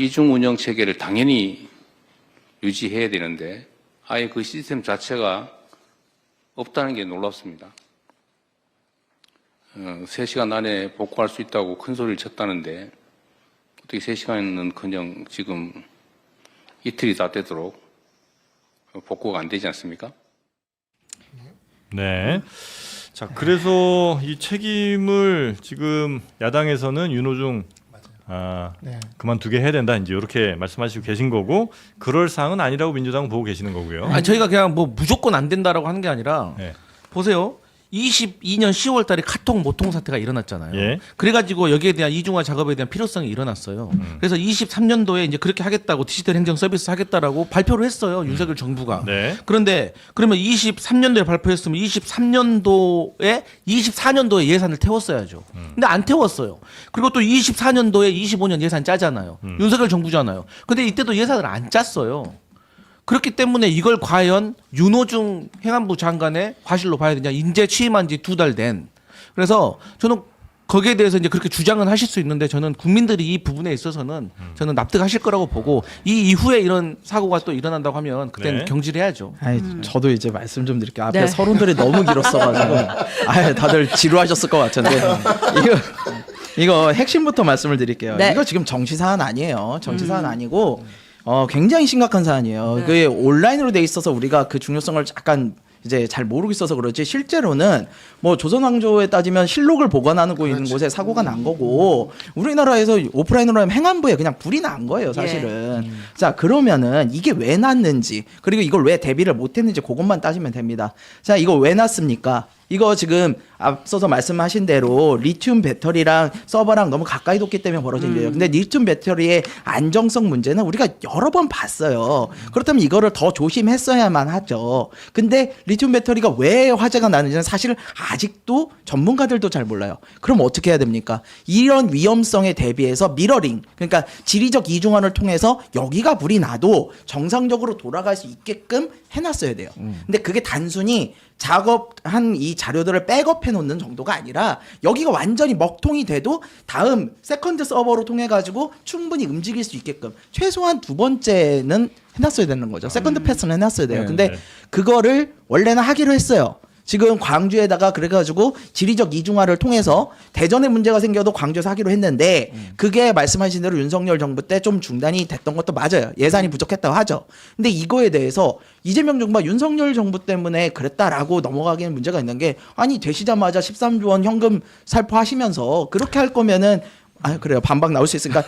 이중 운영 체계를 당연히 유지해야 되는데 아예 그 시스템 자체가 없다는 게 놀랍습니다. 3시간 안에 복구할 수 있다고 큰 소리를 쳤다는데 어떻게 3시간은커녕 지금 이틀이 다 되도록 복구가 안 되지 않습니까? 네. 자, 그래서 이 책임을 지금 야당에서는 윤호중 그만두게 해야 된다 이제 이렇게 말씀하시고 계신 거고 그럴 사항은 아니라고 민주당은 보고 계시는 거고요. 아니, 저희가 그냥 뭐 무조건 안 된다라고 하는 게 아니라 네. 보세요. 22년 10월 달에 카톡 모통 사태가 일어났잖아요. 예. 그래가지고 여기에 대한 이중화 작업에 대한 필요성이 일어났어요. 그래서 23년도에 이제 그렇게 하겠다고 디지털 행정 서비스 하겠다라고 발표를 했어요. 윤석열 정부가. 네. 그런데 그러면 23년도에 발표했으면 23년도에 24년도에 예산을 태웠어야죠. 근데 안 태웠어요. 그리고 또 24년도에 25년 예산 짜잖아요. 윤석열 정부잖아요. 근데 이때도 예산을 안 짰어요. 그렇기 때문에 이걸 과연 윤호중 행안부 장관의 과실로 봐야 되냐. 이제 취임한 지 2달 된. 그래서 저는 거기에 대해서 이제 그렇게 주장은 하실 수 있는데 저는 국민들이 이 부분에 있어서는 저는 납득하실 거라고 보고 이 이후에 이런 사고가 또 일어난다고 하면 그때는 네. 경질해야죠. 아니, 저도 이제 말씀 좀 드릴게요. 앞에 네. 서론들이 너무 길었어가지고 다들 지루하셨을 것 같은데 이거 핵심부터 말씀을 드릴게요. 네. 이거 지금 정치 사안 아니에요. 정치 사안 아니고 굉장히 심각한 사안이에요. 네. 그게 온라인으로 돼 있어서 우리가 그 중요성을 약간 이제 잘 모르고 있어서 그렇지 실제로는 뭐 조선왕조에 따지면 실록을 보관하고 있는 곳에 사고가 난 거고 우리나라에서 오프라인으로 하면 행안부에 그냥 불이 난 거예요 사실은. 자 그러면은 이게 왜 났는지 그리고 이걸 왜 대비를 못했는지 그것만 따지면 됩니다. 자 이거 왜 났습니까? 이거 지금 앞서서 말씀하신 대로 리튬 배터리랑 서버랑 너무 가까이 뒀기 때문에 벌어진 일이에요. 근데 리튬 배터리의 안정성 문제는 우리가 여러 번 봤어요. 그렇다면 이거를 더 조심했어야만 하죠. 근데 리튬 배터리가 왜 화재가 나는지는 사실 아직도 전문가들도 잘 몰라요. 그럼 어떻게 해야 됩니까? 이런 위험성에 대비해서 미러링, 그러니까 지리적 이중화를 통해서 여기가 불이 나도 정상적으로 돌아갈 수 있게끔 해놨어야 돼요. 근데 그게 단순히 작업한 이 자료들을 백업해 놓는 정도가 아니라 여기가 완전히 먹통이 돼도 다음 세컨드 서버로 통해 가지고 충분히 움직일 수 있게끔 최소한 2번째는 해놨어야 되는 거죠. 세컨드 패스는 해놨어야 돼요. 네, 근데 네. 그거를 원래는 하기로 했어요. 지금 광주에다가 그래가지고 지리적 이중화를 통해서 대전에 문제가 생겨도 광주에서 하기로 했는데 그게 말씀하신 대로 윤석열 정부 때 좀 중단이 됐던 것도 맞아요. 예산이 부족했다고 하죠. 근데 이거에 대해서 이재명 정부가 윤석열 정부 때문에 그랬다라고 넘어가기는 문제가 있는 게 아니 되시자마자 13조 원 현금 살포하시면서 그렇게 할 거면은 그래요. 반박 나올 수 있으니까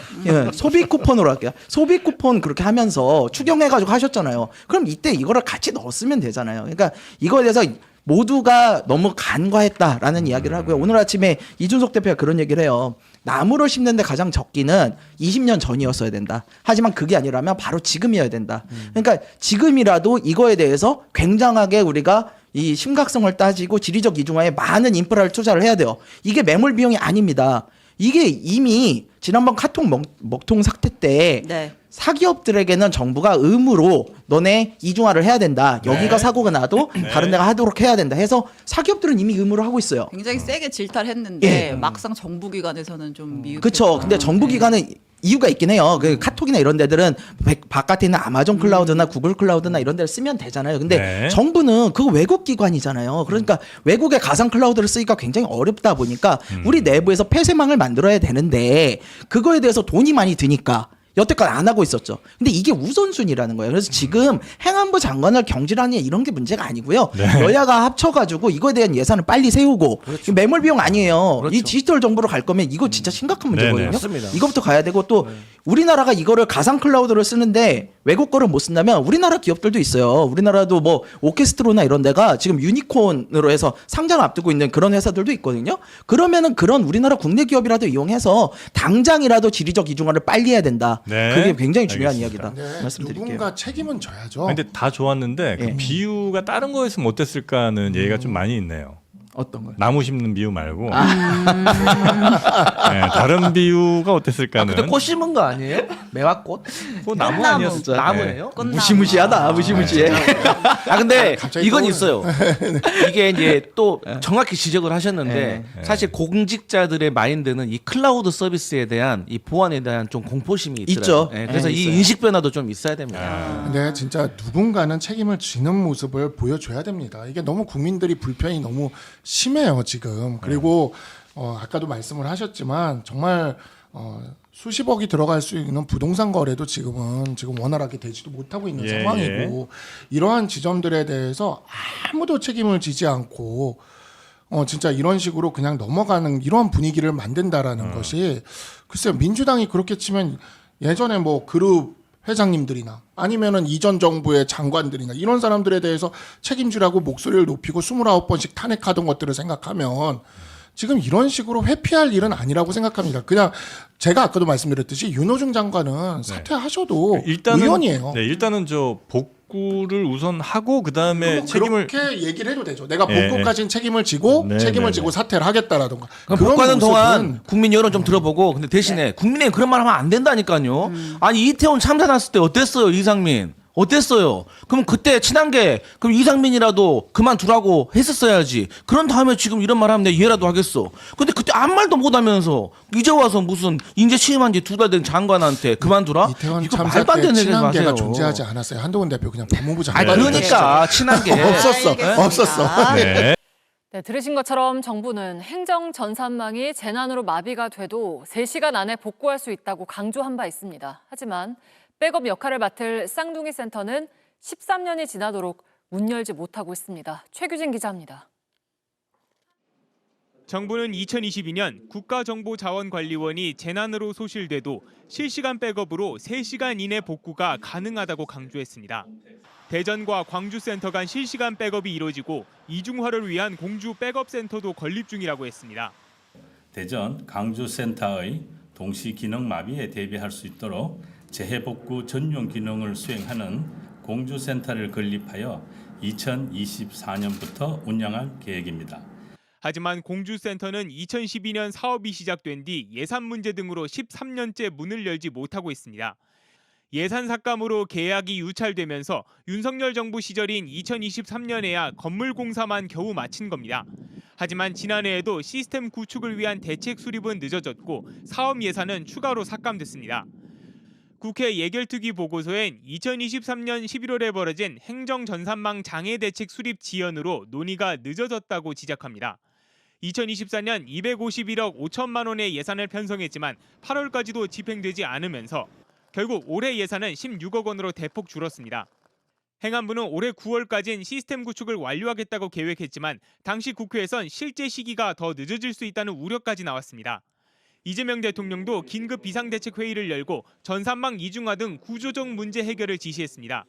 소비 쿠폰으로 할게요. 소비 쿠폰 그렇게 하면서 추경해가지고 하셨잖아요. 그럼 이때 이거를 같이 넣었으면 되잖아요. 그러니까 이거에 대해서 모두가 너무 간과했다라는 이야기를 하고요. 오늘 아침에 이준석 대표가 그런 얘기를 해요. 나무를 심는데 가장 적기는 20년 전이었어야 된다. 하지만 그게 아니라면 바로 지금이어야 된다. 그러니까 지금이라도 이거에 대해서 굉장하게 우리가 이 심각성을 따지고 지리적 이중화에 많은 인프라를 투자를 해야 돼요. 이게 매몰 비용이 아닙니다. 이게 이미 지난번 카톡 먹통 사태 때 네. 사기업들에게는 정부가 의무로 너네 이중화를 해야 된다. 여기가 네. 사고가 나도 다른 데가 하도록 해야 된다 해서 사기업들은 이미 의무로 하고 있어요. 굉장히 세게 질타했는데 예. 막상 정부기관에서는 좀 미흡. 그렇죠. 근데 정부기관은 이유가 있긴 해요. 그 카톡이나 이런 데들은 바깥에 있는 아마존 클라우드나 구글 클라우드나 이런 데를 쓰면 되잖아요. 근데 네. 정부는 그거 외국 기관이잖아요. 그러니까 외국의 가상 클라우드를 쓰기가 굉장히 어렵다 보니까 우리 내부에서 폐쇄망을 만들어야 되는데 그거에 대해서 돈이 많이 드니까 여태까지 안 하고 있었죠. 근데 이게 우선순위라는 거예요. 그래서 지금 행안부 장관을 경질하느냐 이런 게 문제가 아니고요. 네. 여야가 합쳐가지고 이거에 대한 예산을 빨리 세우고 이거 매몰 비용 아니에요. 그렇죠. 이 디지털 정보로 갈 거면 이거 진짜 심각한 문제거든요. 맞습니다. 이거부터 가야 되고 또 우리나라가 이거를 가상 클라우드를 쓰는데 외국 거를 못 쓴다면 우리나라 기업들도 있어요. 우리나라도 뭐 오케스트로나 이런 데가 지금 유니콘으로 해서 상장을 앞두고 있는 그런 회사들도 있거든요. 그러면은 그런 우리나라 국내 기업이라도 이용해서 당장이라도 지리적 이중화를 빨리 해야 된다. 네. 그게 굉장히 중요한 알겠습니다. 이야기다. 네, 말씀드릴게요. 누군가 책임은 져야죠. 근데 다 좋았는데 예. 그 비유가 다른 거였으면 어땠을까는 얘기가 좀 많이 있네요. 어떤 거요? 나무 심는 비유 말고 네, 다른 비유가 어땠을까는. 그때 꽃 심은 거 아니에요? 매화꽃? 그거 나무 꽃나무. 아니었어? 나무예요? 꽃나무. 무시무시하다. 무시무시해. 아 근데 갑자기 이건 떠오르네. 있어요. 이게 이제 또 정확히 지적을 하셨는데 네. 사실 공직자들의 마인드는 이 클라우드 서비스에 대한 이 보안에 대한 좀 공포심이 있더라고요. 있죠. 네, 그래서 네, 이 있어요. 인식 변화도 좀 있어야 됩니다. 근데 진짜 누군가는 책임을 지는 모습을 보여줘야 됩니다. 이게 너무 국민들이 불편이 너무 심해요 지금. 그리고 아까도 말씀을 하셨지만 정말 수십억이 들어갈 수 있는 부동산 거래도 지금 원활하게 되지도 못하고 있는 예, 상황이고 이러한 지점들에 대해서 아무도 책임을 지지 않고 진짜 이런 식으로 그냥 넘어가는 이러한 분위기를 만든다라는 것이 글쎄요 민주당이 그렇게 치면 예전에 뭐 그룹 회장님들이나 아니면은 이전 정부의 장관들이나 이런 사람들에 대해서 책임지라고 목소리를 높이고 29번씩 탄핵하던 것들을 생각하면 지금 이런 식으로 회피할 일은 아니라고 생각합니다. 그냥 제가 아까도 말씀드렸듯이 윤호중 장관은 사퇴하셔도 의원이에요. 네, 일단은 저 복구를 우선 하고 그 다음에 책임을 그렇게 얘기를 해도 되죠. 내가 예, 복구까지는 책임을 지고 네, 책임을 네, 지고 네. 사퇴를 하겠다라던가. 그럼 그런 복구하는 모습은 동안 국민 여론 좀 들어보고 근데 대신에 국민의힘 그런 말 하면 안 된다니까요. 아니 이태원 참사 났을 때 어땠어요 이상민? 어땠어요? 그럼 그때 친한 게 그럼 이상민이라도 그만두라고 했었어야지. 그런 다음에 지금 이런 말 하면 내가 이해라도 하겠어. 근데 그때 아무 말도 못하면서 이제 와서 무슨 인재 취임한 지 2달 된 장관한테 그만두라? 이태원 이거 참사 말도 안 때 되는 얘기 친한계가 마세요. 존재하지 않았어요. 한동훈 대표 그냥 법무부 아니 장관. 그러니까 친한 게 없었어. 알겠습니다. 없었어. 네. 네, 들으신 것처럼 정부는 행정 전산망이 재난으로 마비가 돼도 3시간 안에 복구할 수 있다고 강조한 바 있습니다. 하지만 백업 역할을 맡을 쌍둥이 센터는 13년이 지나도록 문 열지 못하고 있습니다. 최규진 기자입니다. 정부는 2022년 국가정보자원관리원이 재난으로 소실돼도 실시간 백업으로 3시간 이내 복구가 가능하다고 강조했습니다. 대전과 광주센터 간 실시간 백업이 이루어지고 이중화를 위한 공주 백업센터도 건립 중이라고 했습니다. 대전, 강주센터의 동시 기능 마비에 대비할 수 있도록 재해복구 전용 기능을 수행하는 공주센터를 건립하여 2024년부터 운영할 계획입니다. 하지만 공주센터는 2012년 사업이 시작된 뒤 예산 문제 등으로 13년째 문을 열지 못하고 있습니다. 예산 삭감으로 계약이 유찰되면서 윤석열 정부 시절인 2023년에야 건물 공사만 겨우 마친 겁니다. 하지만 지난해에도 시스템 구축을 위한 대책 수립은 늦어졌고 사업 예산은 추가로 삭감됐습니다. 국회 예결특위 보고서엔 2023년 11월에 벌어진 행정전산망 장애 대책 수립 지연으로 논의가 늦어졌다고 지적합니다. 2024년 251억 5천만 원의 예산을 편성했지만 8월까지도 집행되지 않으면서 결국 올해 예산은 16억 원으로 대폭 줄었습니다. 행안부는 올해 9월까지는 시스템 구축을 완료하겠다고 계획했지만 당시 국회에선 실제 시기가 더 늦어질 수 있다는 우려까지 나왔습니다. 이재명 대통령도 긴급 비상대책회의를 열고 전산망 이중화 등 구조적 문제 해결을 지시했습니다.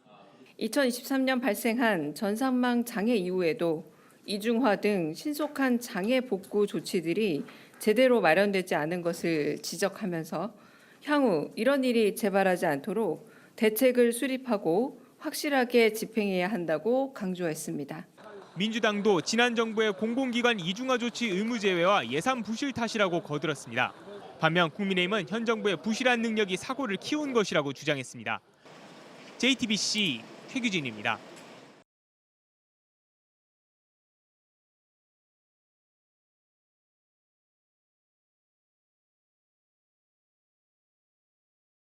2023년 발생한 전산망 장애 이후에도 이중화 등 신속한 장애 복구 조치들이 제대로 마련되지 않은 것을 지적하면서 향후 이런 일이 재발하지 않도록 대책을 수립하고 확실하게 집행해야 한다고 강조했습니다. 민주당도 지난 정부의 공공기관 이중화 조치 의무 제외와 예산 부실 탓이라고 거들었습니다. 반면 국민의힘은 현 정부의 부실한 능력이 사고를 키운 것이라고 주장했습니다. JTBC 최규진입니다.